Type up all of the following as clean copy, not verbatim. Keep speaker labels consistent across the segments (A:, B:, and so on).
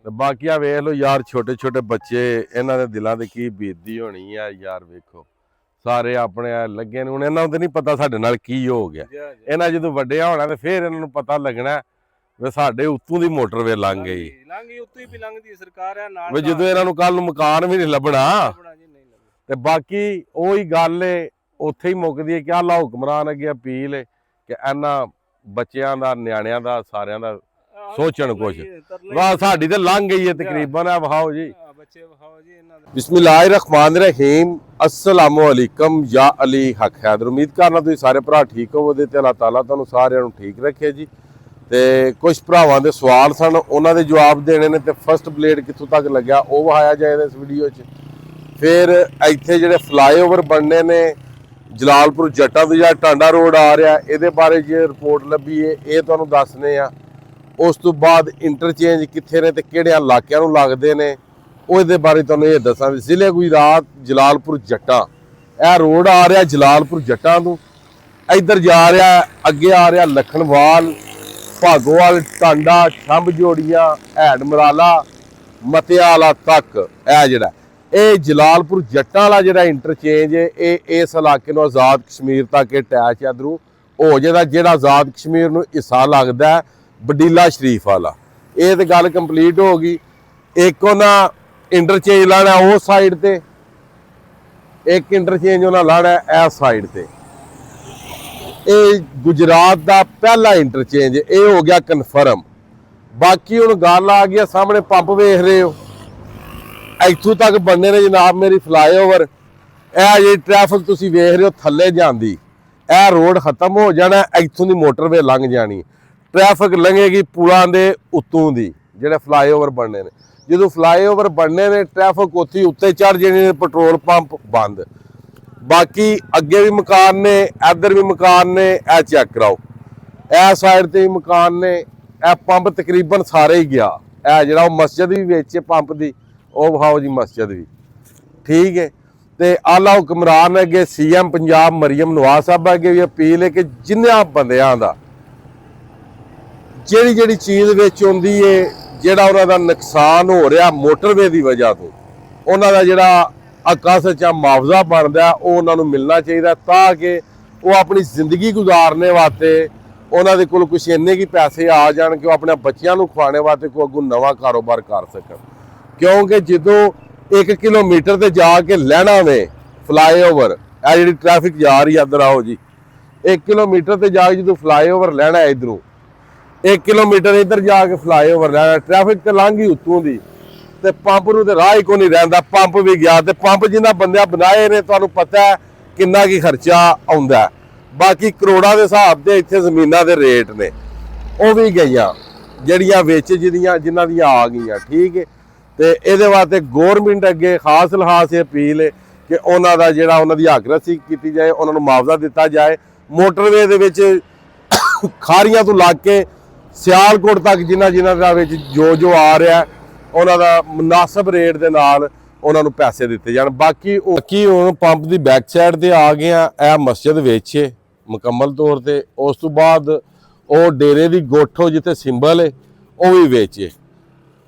A: ਤੇ ਬਾਕੀ ਆ ਵੇਖ ਲਓ ਯਾਰ, ਛੋਟੇ ਛੋਟੇ ਬੱਚੇ, ਇਹਨਾਂ ਦੇ ਦਿਲਾਂ ਤੇ ਕੀ ਬੀਤਦੀ ਹੋਣੀ ਆ ਯਾਰ। ਵੇਖੋ ਸਾਰੇ ਆਪਣੇ ਲੱਗੇ ਨੇ, ਹੁਣ ਇਹਨਾਂ ਨੂੰ ਤਾਂ ਨਹੀਂ ਪਤਾ ਸਾਡੇ ਨਾਲ ਕੀ ਹੋ ਗਿਆ। ਇਹਨਾਂ ਜਦੋਂ ਵੱਡਿਆ ਹੋਣਾ ਤੇ ਫਿਰ ਇਹਨਾਂ ਨੂੰ ਪਤਾ ਲੱਗਣਾ ਵੀ ਸਾਡੇ ਉੱਤੋਂ ਦੀ ਮੋਟਰਵੇ ਲੰਘ ਗਈ,
B: ਉੱਤੋਂ ਹੀ ਲੰਘਦੀ ਸਰਕਾਰ ਹੈ ਨਾਲ।
A: ਵੀ ਜਦੋਂ ਇਹਨਾਂ ਨੂੰ ਕੱਲ ਨੂੰ ਮਕਾਨ ਵੀ ਨਹੀਂ ਲੱਭਣਾ। ਤੇ ਬਾਕੀ ਉਹੀ ਗੱਲ ਏ, ਉੱਥੇ ਹੀ ਮੁੱਕਦੀ ਹੈ ਕਿ ਆਲਾ ਹੁਕਮਰਾਨ ਅੱਗੇ ਅਪੀਲ ਹੈ ਕਿ ਇਹਨਾਂ ਬੱਚਿਆਂ ਦਾ, ਨਿਆਣਿਆਂ ਦਾ, ਸਾਰਿਆਂ ਦਾ ਸੋਚਣ ਕੁਛ। ਵਾਹ ਸਾਡੀ ਤੇ ਲੰਘ ਗਈ ਹੈ ਤਕਰੀਬਨ। ਆ ਵਿਖਾਓ ਜੀ, ਬਿਸਮਿल्लाहिर्रहमानिर्रहीम, अस्सलामुअलैकुम या अली हक हैदर। उम्मीद करना तुसीं सारे भरा ठीक होवो ते अल्लाह ताला तुहानूं सारिਆਂ ਨੂੰ ठीक रखे जी। ਤੇ ਕੁਝ ਭਰਾਵਾਂ ਦੇ ਸਵਾਲ ਸਨ, ਉਹਨਾਂ ਦੇ ਜਵਾਬ ਦੇਣੇ ਨੇ। ਤੇ ਫਸਟ ਬਲੇਡ ਕਿੱਥੋਂ ਤੱਕ ਲੱਗਿਆ ਉਹ ਵਿਖਾਇਆ ਜਾਏਗਾ ਇਸ ਵੀਡੀਓ 'ਚ। ਫਿਰ ਇੱਥੇ ਜਿਹੜੇ ਫਲਾਈਓਵਰ ਬਣਨੇ ਨੇ ਜਲਾਲਪੁਰ ਜੱਟਾਂ ਤੋਂ ਜਾਂ ਟਾਂਡਾ ਰੋਡ ਆ ਰਿਹਾ, ਇਹਦੇ ਬਾਰੇ ਜੇ ਰਿਪੋਰਟ ਲੱਭੀ ਹੈ ਇਹ ਤੁਹਾਨੂੰ ਦੱਸਨੇ ਆ। ਉਸ ਤੋਂ ਬਾਅਦ ਇੰਟਰਚੇਂਜ ਕਿੱਥੇ ਨੇ ਤੇ ਕਿਹੜੇ ਇਲਾਕਿਆਂ ਨੂੰ ਲੱਗਦੇ ਨੇ ਉਹਦੇ ਬਾਰੇ ਤੁਹਾਨੂੰ ਇਹ ਦੱਸਾਂਗੇ। ਜ਼ਿਲ੍ਹੇ ਗੁਜਰਾਤ ਜਲਾਲਪੁਰ ਜੱਟਾਂ, ਇਹ ਰੋਡ ਆ ਰਿਹਾ ਜਲਾਲਪੁਰ ਜੱਟਾਂ ਤੋਂ, ਇੱਧਰ ਜਾ ਰਿਹਾ, ਅੱਗੇ ਆ ਰਿਹਾ ਲਖਣਵਾਲ, ਭਾਗੋਵਾਲ, ਟਾਂਡਾ, ਛੰਭ ਜੋੜੀਆਂ, ਹੈਡ ਮਰਾਲਾ, ਮਤਿਆਲਾ ਤੱਕ। ਇਹ ਜਿਹੜਾ ਇਹ ਜਲਾਲਪੁਰ ਜੱਟਾਂ ਵਾਲਾ ਜਿਹੜਾ ਇੰਟਰਚੇਂਜ ਹੈ ਇਹ ਇਸ ਇਲਾਕੇ ਨੂੰ ਆਜ਼ਾਦ ਕਸ਼ਮੀਰ ਤੱਕ ਅਟੈਚ ਹੈ ਇੱਧਰੋਂ ਹੋ ਜਾਏਗਾ। ਜਿਹੜਾ ਆਜ਼ਾਦ ਕਸ਼ਮੀਰ ਨੂੰ ਹਿੱਸਾ ਲੱਗਦਾ ਬਡੀਲਾ ਸ਼ਰੀਫ ਵਾਲਾ, ਇਹ ਤੇ ਗੱਲ ਕੰਪਲੀਟ ਹੋ ਗਈ। ਇੱਕ ਉਹਨਾਂ ਇੰਟਰਚੇਂਜ ਲਾਣਾ ਉਸ ਸਾਈਡ ਤੇ, ਇੱਕ ਇੰਟਰਚੇਂਜ ਉਹਨਾਂ ਲਾਣਾ ਇਸ ਸਾਈਡ ਤੇ। ਇਹ ਗੁਜਰਾਤ ਦਾ ਪਹਿਲਾ ਇੰਟਰਚੇਂਜ, ਇਹ ਹੋ ਗਿਆ ਕਨਫਰਮ। ਬਾਕੀ ਹੁਣ ਗੱਲ ਆ ਗਈ, ਸਾਹਮਣੇ ਪੰਪ ਵੇਖ ਰਹੇ ਹੋ, ਇੱਥੋਂ ਤੱਕ ਬਣਨੇ ਨੇ ਜਨਾਬ ਮੇਰੀ ਫਲਾਈਓਵਰ। ਇਹ ਜਿਹੜੀ ਟ੍ਰੈਫਿਕ ਤੁਸੀਂ ਵੇਖ ਰਹੇ ਹੋ ਥੱਲੇ ਜਾਂਦੀ, ਇਹ ਰੋਡ ਖਤਮ ਹੋ ਜਾਣਾ, ਇੱਥੋਂ ਦੀ ਮੋਟਰਵੇ ਲੰਘ ਜਾਣੀ, ਟ੍ਰੈਫਿਕ ਲੰਘੇਗੀ ਪੁਲਾਂ ਦੇ ਉੱਤੋਂ ਦੀ ਜਿਹੜੇ ਫਲਾਈਓਵਰ ਬਣਨੇ ਨੇ। ਜਦੋਂ ਫਲਾਈਓਵਰ ਬਣਨੇ ਨੇ ਟ੍ਰੈਫਿਕ ਉੱਥੇ ਉੱਤੇ ਚੜ ਜਾਣੀ ਨੇ, ਪੈਟਰੋਲ ਪੰਪ ਬੰਦ। ਬਾਕੀ ਅੱਗੇ ਵੀ ਮਕਾਨ ਨੇ, ਇੱਧਰ ਵੀ ਮਕਾਨ ਨੇ, ਇਹ ਚੈੱਕ ਕਰਾਓ, ਇਹ ਸਾਈਡ ਤੇ ਵੀ ਮਕਾਨ ਨੇ। ਇਹ ਪੰਪ ਤਕਰੀਬਨ ਸਾਰੇ ਹੀ ਗਿਆ। ਇਹ ਜਿਹੜਾ ਉਹ ਮਸਜਿਦ ਵੀ ਵਿੱਚ ਪੰਪ ਦੀ, ਉਹ ਵਿਖਾਓ ਜੀ ਮਸਜਿਦ ਵੀ, ਠੀਕ ਹੈ। ਤੇ ਆਲਾ ਹੁਕਮਰਾਨ ਅੱਗੇ CM ਪੰਜਾਬ ਮਰੀਮ ਨਵਾਜ਼ ਸਾਹਿਬ ਅੱਗੇ ਵੀ ਅਪੀਲ ਹੈ ਕਿ ਜਿੰਨਿਆਂ ਬੰਦਿਆਂ ਦਾ ਜਿਹੜੀ ਜਿਹੜੀ ਚੀਜ਼ ਵਿੱਚ ਹੁੰਦੀ ਹੈ, ਜਿਹੜਾ ਉਹਨਾਂ ਦਾ ਨੁਕਸਾਨ ਹੋ ਰਿਹਾ ਮੋਟਰਵੇ ਦੀ ਵਜ੍ਹਾ ਤੋਂ, ਉਹਨਾਂ ਦਾ ਜਿਹੜਾ ਆਕਾਸ਼ 'ਚ ਮੁਆਵਜ਼ਾ ਬਣਦਾ ਉਹ ਉਹਨਾਂ ਨੂੰ ਮਿਲਣਾ ਚਾਹੀਦਾ, ਤਾਂ ਕਿ ਉਹ ਆਪਣੀ ਜ਼ਿੰਦਗੀ ਗੁਜ਼ਾਰਨੇ ਵਾਸਤੇ ਉਹਨਾਂ ਦੇ ਕੋਲ ਕੁਛ ਇੰਨੇ ਕੀ ਪੈਸੇ ਆ ਜਾਣ ਕਿ ਉਹ ਆਪਣੇ ਬੱਚਿਆਂ ਨੂੰ ਖਵਾਉਣੇ ਵਾਸਤੇ ਕੋਈ ਅੱਗੋਂ ਨਵਾਂ ਕਾਰੋਬਾਰ ਕਰ ਸਕਣ। ਕਿਉਂਕਿ ਜਦੋਂ 1 ਕਿਲੋਮੀਟਰ ਤੇ ਜਾ ਕੇ ਲੈਣਾ ਵੇ ਫਲਾਈਓਵਰ, ਇਹ ਜਿਹੜੀ ਟ੍ਰੈਫਿਕ ਜਾ ਰਹੀ ਇੱਧਰ ਆਓ ਜੀ, 1 ਕਿਲੋਮੀਟਰ ਤੇ ਜਾ ਕੇ ਜਦੋਂ ਫਲਾਈਓਵਰ ਲੈਣਾ ਇੱਧਰੋਂ 1 ਕਿਲੋਮੀਟਰ ਇੱਧਰ ਜਾ ਕੇ ਫਲਾਈਓਵਰ ਲੈਣਾ, ਟ੍ਰੈਫਿਕ ਤੇ ਲੰਘ ਗਈ ਉੱਤੋਂ ਦੀ, ਤੇ ਪੰਪ ਨੂੰ ਤੇ ਰਾਹ ਹੀ ਕੋਈ ਨਹੀਂ ਰਹਿੰਦਾ। ਪੰਪ ਵੀ ਗਿਆ, ਤੇ ਪੰਪ ਜਿਨ੍ਹਾਂ ਬੰਦਿਆਂ ਬਣਾਏ ਨੇ ਤੁਹਾਨੂੰ ਪਤਾ ਹੈ ਕਿੰਨਾ ਕੀ ਖਰਚਾ ਆਉਂਦਾ। ਬਾਕੀ ਕਰੋੜਾਂ ਦੇ ਹਿਸਾਬ ਦੇ ਇੱਥੇ ਜ਼ਮੀਨਾਂ ਦੇ ਰੇਟ ਨੇ, ਉਹ ਵੀ ਗਈਆਂ ਜਿਹੜੀਆਂ ਵਿੱਚ ਜਿਨ੍ਹਾਂ ਦੀਆਂ ਆ ਗਈਆਂ, ਠੀਕ ਹੈ। ਤੇ ਇਹਦੇ ਵਾਸਤੇ ਗੌਰਮੈਂਟ ਅੱਗੇ ਖਾਸ ਲਿਹਾਜ਼ ਇਹ ਅਪੀਲ ਹੈ ਕਿ ਉਹਨਾਂ ਦਾ ਜਿਹੜਾ ਉਹਨਾਂ ਦੀ ਹੱਕ-ਰਸੀ ਕੀਤੀ ਜਾਏ, ਉਹਨਾਂ ਨੂੰ ਮੁਆਵਜ਼ਾ ਦਿੱਤਾ ਜਾਏ। ਮੋਟਰਵੇ ਦੇ ਵਿੱਚ ਖਾਰੀਆਂ ਤੋਂ ਲੱਗ ਕੇ ਸਿਆਲਕੋਟ ਤੱਕ ਜਿਨ੍ਹਾਂ ਦਾ ਵਿੱਚ ਜੋ ਆ ਰਿਹਾ, ਉਹਨਾਂ ਦਾ ਮੁਨਾਸਬ ਰੇਟ ਦੇ ਨਾਲ ਉਹਨਾਂ ਨੂੰ ਪੈਸੇ ਦਿੱਤੇ ਜਾਣ। ਬਾਕੀ ਹੁਣ ਪੰਪ ਦੀ ਬੈਕ ਸਾਈਡ ਤੇ ਆ ਗਏ ਆ, ਇਹ ਮਸਜਿਦ ਵਿੱਚ ਮੁਕੰਮਲ ਤੌਰ ਤੇ। ਉਸ ਤੋਂ ਬਾਅਦ ਉਹ ਡੇਰੇ ਦੀ ਗੋਠੋ ਜਿੱਥੇ ਸਿੰਬਲ ਹੈ ਉਹ ਵੀ ਵੇਚੇ।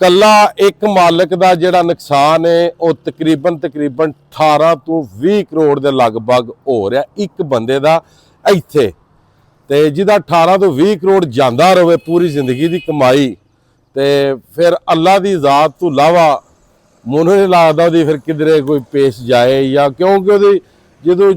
A: ਕੱਲਾ ਇੱਕ ਮਾਲਕ ਦਾ ਜਿਹੜਾ ਨੁਕਸਾਨ ਹੈ ਉਹ ਤਕਰੀਬਨ 18 ਤੋਂ 20 ਕਰੋੜ ਦੇ ਲਗਭਗ ਹੋ ਰਿਹਾ ਇੱਕ ਬੰਦੇ ਦਾ ਇੱਥੇ। ਤੇ ਜਿਹਦਾ 18 ਤੋਂ 20 ਕਰੋੜ ਜਾਂਦਾ ਰਹੇ ਪੂਰੀ ਜ਼ਿੰਦਗੀ ਦੀ ਕਮਾਈ, ਤੇ ਫਿਰ ਅੱਲਾ ਦੀ ਜ਼ਾਤ ਤੋਂ ਇਲਾਵਾ ਮੈਨੂੰ ਨਹੀਂ ਲੱਗਦਾ ਉਹਦੀ ਫਿਰ ਕਿਧਰੇ ਕੋਈ ਪੇਸ਼ ਜਾਏ, ਜਾਂ ਕਿਉਂਕਿ ਉਹਦੀ ਜਦੋਂ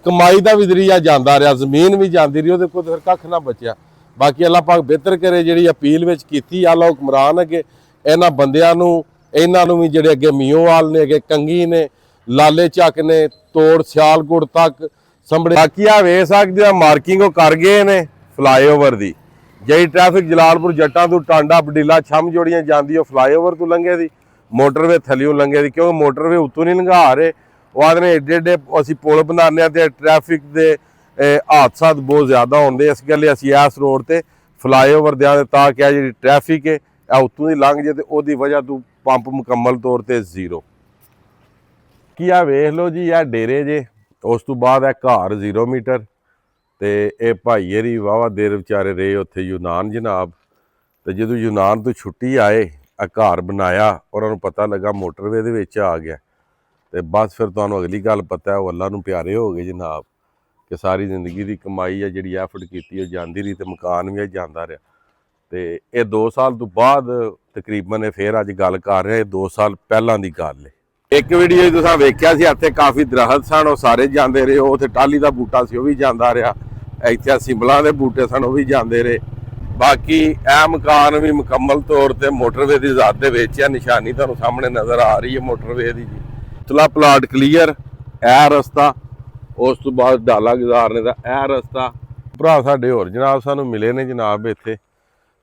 A: ਕਮਾਈ ਦਾ ਵੀ ਜ਼ਰੀਆ ਜਾਂਦਾ ਰਿਹਾ, ਜ਼ਮੀਨ ਵੀ ਜਾਂਦੀ ਰਹੀ, ਉਹਦੇ ਕੋਲ ਫਿਰ ਕੱਖ ਨਾ ਬਚਿਆ। ਬਾਕੀ ਅੱਲਾ ਪਾਕ ਬਿਹਤਰ ਕਰੇ। ਜਿਹੜੀ ਅਪੀਲ ਵਿੱਚ ਕੀਤੀ ਆਲਾ ਹੁਕਮਰਾਨ ਅੱਗੇ, ਇਹਨਾਂ ਬੰਦਿਆਂ ਨੂੰ, ਇਹਨਾਂ ਨੂੰ ਵੀ ਜਿਹੜੇ ਅੱਗੇ ਮੀਓਵਾਲ ਨੇ, ਅੱਗੇ ਕੰਗੀ ਨੇ, ਲਾਲੇ ਚੱਕ ਨੇ, ਤੋੜ ਸਿਆਲਕੋਟ ਤੱਕ ਸੰਭੜੇ। ਬਾਕੀ ਆ ਵੇਖ ਸਕਦੇ ਆ ਮਾਰਕਿੰਗ ਉਹ ਕਰ ਗਏ ਨੇ ਫਲਾਈਓਵਰ ਦੀ। ਜਿਹੜੀ ਟ੍ਰੈਫਿਕ ਜਲਾਲਪੁਰ ਜੱਟਾਂ ਤੋਂ ਟਾਂਡਾ ਬਡੀਲਾ ਛੰਭ ਜੋੜੀਆਂ ਜਾਂਦੀ ਉਹ ਫਲਾਈਓਵਰ ਤੋਂ ਲੰਘੇ ਦੀ, ਮੋਟਰਵੇ ਥੱਲਿਓਂ ਲੰਘੇ ਦੀ, ਕਿਉਂਕਿ ਮੋਟਰਵੇ ਉੱਤੋਂ ਨਹੀਂ ਲੰਘਾ ਰਹੇ। ਉਹ ਆਖਦੇ ਨੇ ਏਡੇ ਏਡੇ ਅਸੀਂ ਪੁਲ ਬਣਾਉਂਦੇ ਹਾਂ ਤੇ ਟ੍ਰੈਫਿਕ ਦੇ ਹਾਦਸਾਤ ਬਹੁਤ ਜ਼ਿਆਦਾ ਹੁੰਦੇ, ਇਸ ਗੱਲ ਅਸੀਂ ਇਸ ਰੋਡ ਤੇ ਫਲਾਈਓਵਰ ਦਿਆਂਗੇ ਤਾਂ ਕਿ ਜਿਹੜੀ ਟ੍ਰੈਫਿਕ ਹੈ ਇਹ ਉੱਤੋਂ ਦੀ ਲੰਘ ਜੇ, ਤੇ ਉਹਦੀ ਵਜ੍ਹਾ ਤੋਂ ਪੰਪ ਮੁਕੰਮਲ ਤੌਰ ਤੇ ਜ਼ੀਰੋ। ਕੀ ਆ ਵੇਖ ਲਓ ਜੀ, ਇਹ ਡੇਰੇ ਜੇ, ਉਸ ਤੋਂ ਬਾਅਦ ਇਹ ਘਰ 0 ਮੀਟਰ। ਤੇ ਇਹ ਭਾਈ ਹਰੀ ਵਾਹਵਾ ਦੇਰ ਵਿਚਾਰੇ ਰਹੇ ਉੱਥੇ ਯੂਨਾਨ ਜਨਾਬ। ਤੇ ਜਦੋਂ ਯੂਨਾਨ ਤੋਂ ਛੁੱਟੀ ਆਏ ਆ ਘਰ ਬਣਾਇਆ, ਉਹਨਾਂ ਨੂੰ ਪਤਾ ਲੱਗਾ ਮੋਟਰਵੇ ਦੇ ਵਿੱਚ ਆ ਗਿਆ, ਤੇ ਬਸ ਫਿਰ ਤੁਹਾਨੂੰ ਅਗਲੀ ਗੱਲ ਪਤਾ ਹੈ, ਉਹ ਅੱਲਾ ਨੂੰ ਪਿਆਰੇ ਹੋ ਗਏ ਜਨਾਬ, ਕਿ ਸਾਰੀ ਜ਼ਿੰਦਗੀ ਦੀ ਕਮਾਈ ਹੈ ਜਿਹੜੀ ਐਫਰਟ ਕੀਤੀ ਉਹ ਜਾਂਦੀ ਰਹੀ, ਤੇ ਮਕਾਨ ਵੀ ਜਾਂਦਾ ਰਿਹਾ। ਤੇ ਇਹ 2 ਸਾਲ ਤੋਂ ਬਾਅਦ ਤਕਰੀਬਨ ਇਹ ਫੇਰ ਅੱਜ ਗੱਲ ਕਰ ਰਹੇ, 2 ਸਾਲ ਪਹਿਲਾਂ ਦੀ ਗੱਲ ਹੈ। ਇੱਕ ਵੀਡੀਓ ਤੁਸੀਂ ਵੇਖਿਆ ਸੀ, ਇੱਥੇ ਕਾਫੀ ਦਰਖਤ ਸਨ, ਉਹ ਸਾਰੇ ਜਾਂਦੇ ਰਹੇ। ਉਹ ਉੱਥੇ ਟਾਹਲੀ ਦਾ ਬੂਟਾ ਸੀ, ਉਹ ਵੀ ਜਾਂਦਾ ਰਿਹਾ। ਇੱਥੇ ਸਿੰਬਲਾਂ ਦੇ ਬੂਟੇ ਸਨ, ਉਹ ਵੀ ਜਾਂਦੇ ਰਹੇ। ਬਾਕੀ ਇਹ ਮਕਾਨ ਵੀ ਮੁਕੰਮਲ ਤੌਰ ਤੇ ਮੋਟਰਵੇ ਦੀ ਜ਼ਾਤ ਦੇ ਵਿੱਚ ਹੈ। ਨਿਸ਼ਾਨੀ ਤੁਹਾਨੂੰ ਸਾਹਮਣੇ ਨਜ਼ਰ ਆ ਰਹੀ ਹੈ ਮੋਟਰਵੇ ਦੀ ਜੀ। ਚਲਾ ਪਲਾਟ ਕਲੀਅਰ, ਇਹ ਰਸਤਾ, ਉਸ ਤੋਂ ਬਾਅਦ ਡਾਲਾ ਗੁਜ਼ਾਰਨੇ ਦਾ ਇਹ ਰਸਤਾ। ਭਰਾ ਸਾਡੇ ਹੋਰ ਜਨਾਬ ਸਾਨੂੰ ਮਿਲੇ ਨੇ ਜਨਾਬ ਇੱਥੇ,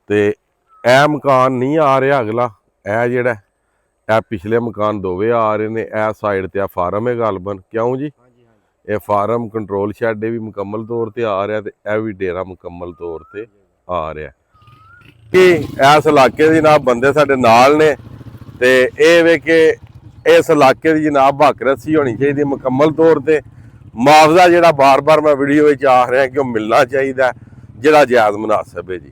A: ਤੇ ਇਹ ਮਕਾਨ ਨਹੀਂ ਆ ਰਿਹਾ ਅਗਲਾ, ਇਹ ਜਿਹੜਾ ਇਹ ਪਿਛਲੇ ਮਕਾਨ ਦੋਵੇਂ ਆ ਰਹੇ ਨੇ। ਇਹ ਸਾਈਡ ਤੇ ਆ ਫਾਰਮ ਹੈ ਗਲਬਨ, ਕਿਉਂ ਜੀ? ਇਹ ਫਾਰਮ ਕੰਟਰੋਲ ਸ਼ੈੱਡ ਵੀ ਮੁਕੰਮਲ ਤੌਰ ਤੇ ਆ ਰਿਹਾ, ਤੇ ਇਹ ਵੀ ਡੇਰਾ ਮੁਕੰਮਲ ਤੌਰ ਤੇ ਆ ਰਿਹਾ। ਕਿ ਇਸ ਇਲਾਕੇ ਦੇ ਜਨਾਬ ਬੰਦੇ ਸਾਡੇ ਨਾਲ ਨੇ, ਤੇ ਇਹ ਵੇ ਕਿ ਇਸ ਇਲਾਕੇ ਦੀ ਜਨਾਬ ਹੱਕ-ਰੱਸੀ ਹੋਣੀ ਚਾਹੀਦੀ ਮੁਕੰਮਲ ਤੌਰ ਤੇ। ਮੁਆਵਜ਼ਾ ਜਿਹੜਾ ਬਾਰ-ਬਾਰ ਮੈਂ ਵੀਡੀਓ ਵਿੱਚ ਆਖ ਰਿਹਾ ਕਿ ਉਹ ਮਿਲਣਾ ਚਾਹੀਦਾ, ਜਿਹੜਾ ਜਾਇਜ਼ ਮੁਨਾਸਬ ਹੈ ਜੀ।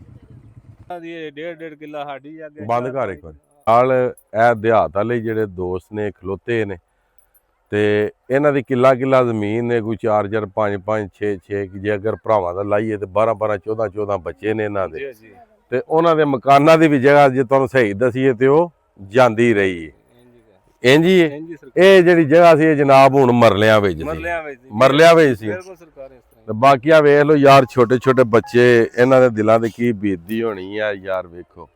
B: ਡੇਢ ਕਿੱਲਾ ਸਾਡੀ ਅੱਗੇ
A: ਬੰਦ ਕਰ ਇੱਕ ਵਾਰ। ਨਾਲ ਇਹ ਦਿਹਾਤ ਵਾਲੇ ਜਿਹੜੇ ਦੋਸਤ ਨੇ ਖਲੋਤੇ ਨੇ, ਤੇ ਇਹਨਾਂ ਦੀ ਕਿੱਲਾ ਜ਼ਮੀਨ ਨੇ, ਕੋਈ 4 5 6 ਜੇ ਅਗਰ ਭਰਾਵਾਂ ਦਾ ਲਾਈਏ ਤੇ 12 14 ਬੱਚੇ ਨੇ ਇਹਨਾਂ ਦੇ, ਤੇ ਉਹਨਾਂ ਦੇ ਮਕਾਨਾਂ ਦੀ ਵੀ ਜਗ੍ਹਾ ਜੇ ਤੁਹਾਨੂੰ ਸਹੀ ਦਸੀਏ ਤੇ ਉਹ ਜਾਂਦੀ ਰਹੀ ਹੈ। ਇੰਜ ਹੀ ਇਹ ਜਿਹੜੀ ਜਗ੍ਹਾ ਸੀ ਇਹ ਜਨਾਬ ਹੁਣ ਮਰਲਿਆਂ ਵਿੱਚ ਸੀ। ਤੇ ਬਾਕੀ ਆ ਵੇਖ ਲਓ ਯਾਰ, ਛੋਟੇ ਛੋਟੇ ਬੱਚੇ, ਇਹਨਾਂ ਦੇ ਦਿਲਾਂ ਤੇ ਕੀ ਬੀਤਦੀ ਹੋਣੀ ਆ ਯਾਰ। ਵੇਖੋ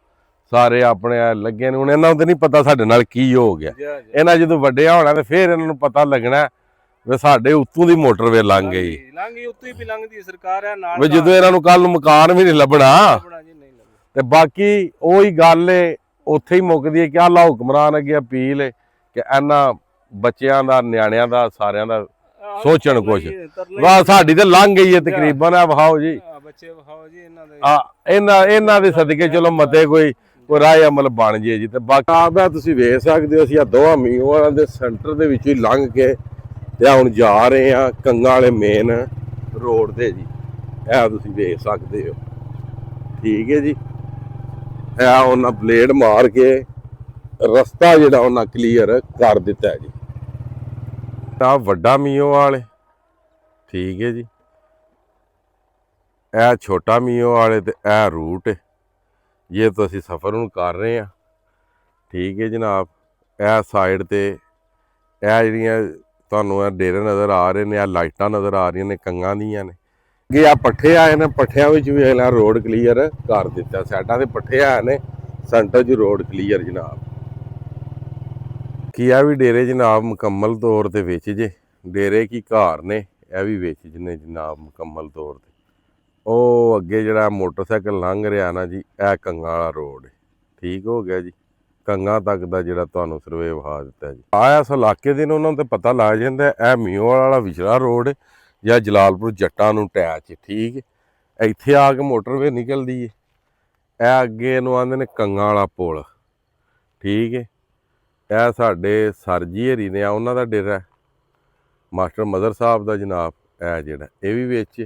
A: ਸਾਰੇ ਆਪਣੇ ਲੱਗੇ ਨੇ, ਹੁਣ ਇਹਨਾਂ ਨੂੰ ਤਾਂ ਨਹੀਂ ਪਤਾ ਸਾਡੇ ਨਾਲ ਕੀ ਹੋ ਗਿਆ। ਇਹਨਾਂ ਜਦੋਂ ਵੱਡਿਆ ਹੋਣਾ ਤੇ ਫਿਰ ਇਹਨਾਂ ਨੂੰ ਪਤਾ ਲੱਗਣਾ ਵੀ ਸਾਡੇ ਉੱਤੋਂ ਦੀ ਮੋਟਰਵੇ ਲੰਘ ਗਈ,
B: ਉੱਤੋਂ ਹੀ ਲੰਘਦੀ ਸਰਕਾਰ ਹੈ ਨਾਲ।
A: ਵੀ ਜਦੋਂ ਇਹਨਾਂ ਨੂੰ ਕੱਲ ਨੂੰ ਮਕਾਨ ਵੀ ਨਹੀਂ ਲੱਭਣਾ। ਤੇ ਬਾਕੀ ਉਹੀ ਗੱਲ ਏ, ਉੱਥੇ ਹੀ ਮੁੱਕਦੀ ਹੈ ਕਿ ਅੱਲਾ ਹੁਕਮਰਾਨ ਅੱਗੇ ਅਪੀਲ ਹੈ ਕਿ ਇਹਨਾਂ ਬੱਚਿਆਂ ਦਾ, ਨਿਆਣਿਆਂ ਦਾ, ਸਾਰਿਆਂ ਦਾ ਸੋਚਣ ਕੁਛ। ਵਾਹ ਸਾਡੀ ਤੇ ਲੰਘ ਗਈ ਹੈ ਤਕਰੀਬਨ। ਆ ਵਿਖਾਓ ਜੀ
B: ਬੱਚੇ, ਵਿਖਾਓ ਜੀ
A: ਇਹਨਾਂ ਦੇ ਸਦਕੇ ਚਲੋ ਮਤੇ ਕੋਈ ਰਾਏ ਅਮਲ ਬਣ ਜੇ ਜੀ। ਤੇ ਬਾਕੀ ਆਪ ਤੁਸੀਂ ਵੇਖ ਸਕਦੇ ਹੋ, ਅਸੀਂ ਆ ਦੋਵਾਂ ਮੀਂਹਾਂ ਦੇ ਸੈਂਟਰ ਦੇ ਵਿੱਚੋਂ ਹੀ ਲੰਘ ਕੇ ਤੇ ਹੁਣ ਜਾ ਰਹੇ ਆ ਕੰਗਾਂ ਵਾਲੇ ਮੇਨ ਰੋਡ ਤੇ ਜੀ। ਇਹ ਤੁਸੀਂ ਵੇਖ ਸਕਦੇ ਹੋ, ਠੀਕ ਹੈ ਜੀ। ਇਹ ਉਹਨਾਂ ਬਲੇਡ ਮਾਰ ਕੇ ਰਸਤਾ ਜਿਹੜਾ ਉਹਨਾਂ ਕਲੀਅਰ ਕਰ ਦਿੱਤਾ ਜੀ। ਤਾਂ ਵੱਡਾ ਮੀਂਹ ਵਾਲੇ, ਠੀਕ ਹੈ ਜੀ। ਇਹ ਛੋਟਾ ਮੀਂਹ ਵਾਲੇ ਤੇ ਇਹ ਰੂਟ ਹੈ ਜੇ ਤੁਸੀਂ ਸਫ਼ਰ ਨੂੰ ਕਰ ਰਹੇ ਆ, ਠੀਕ ਹੈ ਜਨਾਬ। ਇਹ ਸਾਈਡ ਤੇ ਇਹ ਜਿਹੜੀਆਂ ਤੁਹਾਨੂੰ ਇਹ ਡੇਰੇ ਨਜ਼ਰ ਆ ਰਹੇ ਨੇ, ਇਹ ਲਾਈਟਾਂ ਨਜ਼ਰ ਆ ਰਹੀਆਂ ਨੇ, ਕੰਗਾਂ ਦੀਆਂ ਨੇ। ਅੱਗੇ ਆ ਪੱਠੇ ਆਏ ਨੇ, ਪੱਠਿਆਂ ਵਿੱਚ ਵੀ ਅਗਲਾ ਰੋਡ ਕਲੀਅਰ ਕਰ ਦਿੱਤਾ। ਸਾਈਡਾਂ ਤੇ ਪੱਠੇ ਆਏ ਨੇ, ਸੈਂਟਰ 'ਚ ਰੋਡ ਕਲੀਅਰ ਜਨਾਬ। ਕੀ ਆ ਵੀ ਡੇਰੇ ਜਨਾਬ ਮੁਕੰਮਲ ਤੌਰ ਤੇ ਵਿੱਚ ਜੇ, ਡੇਰੇ ਕੀ ਘਰ ਨੇ ਇਹ ਵੀ ਵਿੱਚ ਨੇ ਜਨਾਬ ਮੁਕੰਮਲ ਤੌਰ ਤੇ। ਉਹ ਅੱਗੇ ਜਿਹੜਾ ਮੋਟਰਸਾਈਕਲ ਲੰਘ ਰਿਹਾ ਨਾ ਜੀ, ਇਹ ਕੰਗਾਂ ਵਾਲਾ ਰੋਡ ਠੀਕ ਹੋ ਗਿਆ ਜੀ। ਕੰਗਾਂ ਤੱਕ ਦਾ ਜਿਹੜਾ ਤੁਹਾਨੂੰ ਸਰਵੇ ਵਿਖਾ ਦਿੱਤਾ ਜੀ। ਆ ਇਸ ਇਲਾਕੇ ਦੇ ਨੇ ਉਹਨਾਂ ਨੂੰ ਤਾਂ ਪਤਾ ਲੱਗ ਜਾਂਦਾ ਇਹ ਮੀਓਵਾਲ ਵਾਲਾ ਵਿਚਲਾ ਰੋਡ ਜਾਂ ਜਲਾਲਪੁਰ ਜੱਟਾਂ ਨੂੰ ਅਟੈਚ, ਠੀਕ ਹੈ। ਇੱਥੇ ਆ ਕੇ ਮੋਟਰਵੇ ਨਿਕਲਦੀ ਹੈ। ਇਹ ਅੱਗੇ ਇਹਨੂੰ ਆਉਂਦੇ ਨੇ ਕੰਗਾਂ ਵਾਲਾ ਪੁਲ, ਠੀਕ ਹੈ। ਇਹ ਸਾਡੇ ਸਰ ਜੀ ਹਰੀ ਨੇ, ਉਹਨਾਂ ਦਾ ਡੇਰਾ ਮਾਸਟਰ ਮਦਰ ਸਾਹਿਬ ਦਾ ਜਨਾਬ। ਇਹ ਜਿਹੜਾ ਇਹ ਵੀ ਵਿੱਚ,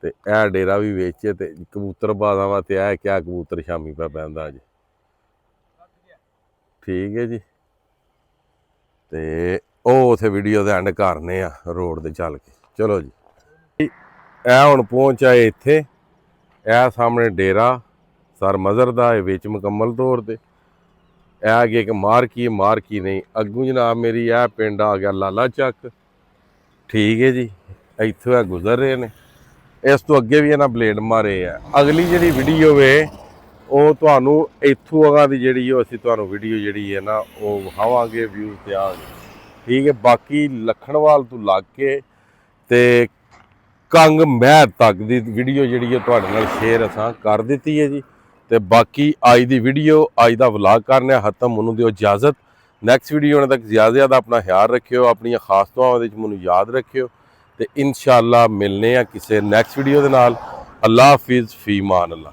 A: ਤੇ ਇਹ ਡੇਰਾ ਵੀ ਵਿੱਚ, ਤੇ ਕਬੂਤਰ ਬਾਜ਼ਾਂ ਵਾ ਤੇ ਇਹ ਕਿਆ ਕਬੂਤਰ ਸ਼ਾਮੀ ਪਾ ਪੈਂਦਾ ਜੀ, ਠੀਕ ਹੈ ਜੀ। ਤੇ ਉਹ ਉੱਥੇ ਵੀਡੀਓ ਦੇ ਐਂਡ ਕਰਨੇ ਆ ਰੋਡ ਤੇ ਚੱਲ ਕੇ। ਚਲੋ ਜੀ, ਇਹ ਹੁਣ ਪਹੁੰਚ ਆਏ ਇੱਥੇ। ਇਹ ਸਾਹਮਣੇ ਡੇਰਾ ਸਰ ਮਜ਼ਰ ਦਾ ਇਹ ਵਿੱਚ ਮੁਕੰਮਲ ਤੌਰ ਤੇ। ਇਹ ਅੱਗੇ ਇੱਕ ਮਾਰਕੀ ਨਹੀਂ ਅੱਗੂ ਜਨਾਬ ਮੇਰੀ ਇਹ ਪਿੰਡ ਆ ਗਿਆ ਲਾਲਾ ਚੱਕ, ਠੀਕ ਹੈ ਜੀ। ਇੱਥੋਂ ਇਹ ਗੁਜ਼ਰ ਰਹੇ ਨੇ। ਇਸ ਤੋਂ ਅੱਗੇ ਵੀ ਇਹਨਾਂ ਬਲੇਡ ਮਾਰੇ ਆ। ਅਗਲੀ ਜਿਹੜੀ ਵੀਡੀਓ ਵੇ ਉਹ ਤੁਹਾਨੂੰ ਇੱਥੋਂ ਅਗਾਂ ਦੀ ਜਿਹੜੀ ਉਹ ਅਸੀਂ ਤੁਹਾਨੂੰ ਵੀਡੀਓ ਜਿਹੜੀ ਹੈ ਨਾ ਉਹ ਵਿਖਾਵਾਂਗੇ, ਵਿਊਜ਼ ਤੇ ਆਵਾਂਗੇ, ਠੀਕ ਹੈ। ਬਾਕੀ ਲਖਣਵਾਲ ਤੋਂ ਲੱਗ ਕੇ ਤੇ ਕੰਗ ਮਹਿਰ ਤੱਕ ਦੀ ਵੀਡੀਓ ਜਿਹੜੀ ਹੈ ਤੁਹਾਡੇ ਨਾਲ ਸ਼ੇਅਰ ਅਸਾਂ ਕਰ ਦਿੱਤੀ ਹੈ ਜੀ। ਤੇ ਬਾਕੀ ਅੱਜ ਦੀ ਵੀਡੀਓ, ਅੱਜ ਦਾ ਵਲੌਗ ਕਰਨਾ ਖਤਮ। ਮੈਨੂੰ ਦਿਓ ਇਜਾਜ਼ਤ। ਨੈਕਸਟ ਵੀਡੀਓ ਆਉਣ ਤੱਕ ਜ਼ਿਆਦਾ ਆਪਣਾ ਖਿਆਲ ਰੱਖਿਓ, ਆਪਣੀਆਂ ਖਾਸ ਦੁਆਵਾਂ ਦੇ ਵਿੱਚ ਮੈਨੂੰ ਯਾਦ ਰੱਖਿਓ, ਤੇ ਇਨਸ਼ਾਅੱਲਾ ਮਿਲਨੇ ਆ ਕਿਸੇ ਨੈਕਸਟ ਵੀਡੀਓ ਦੇ ਨਾਲ। ਅੱਲਾ ਹਾਫਿਜ਼, ਫੀ ਮਾਨ ਅੱਲਾ।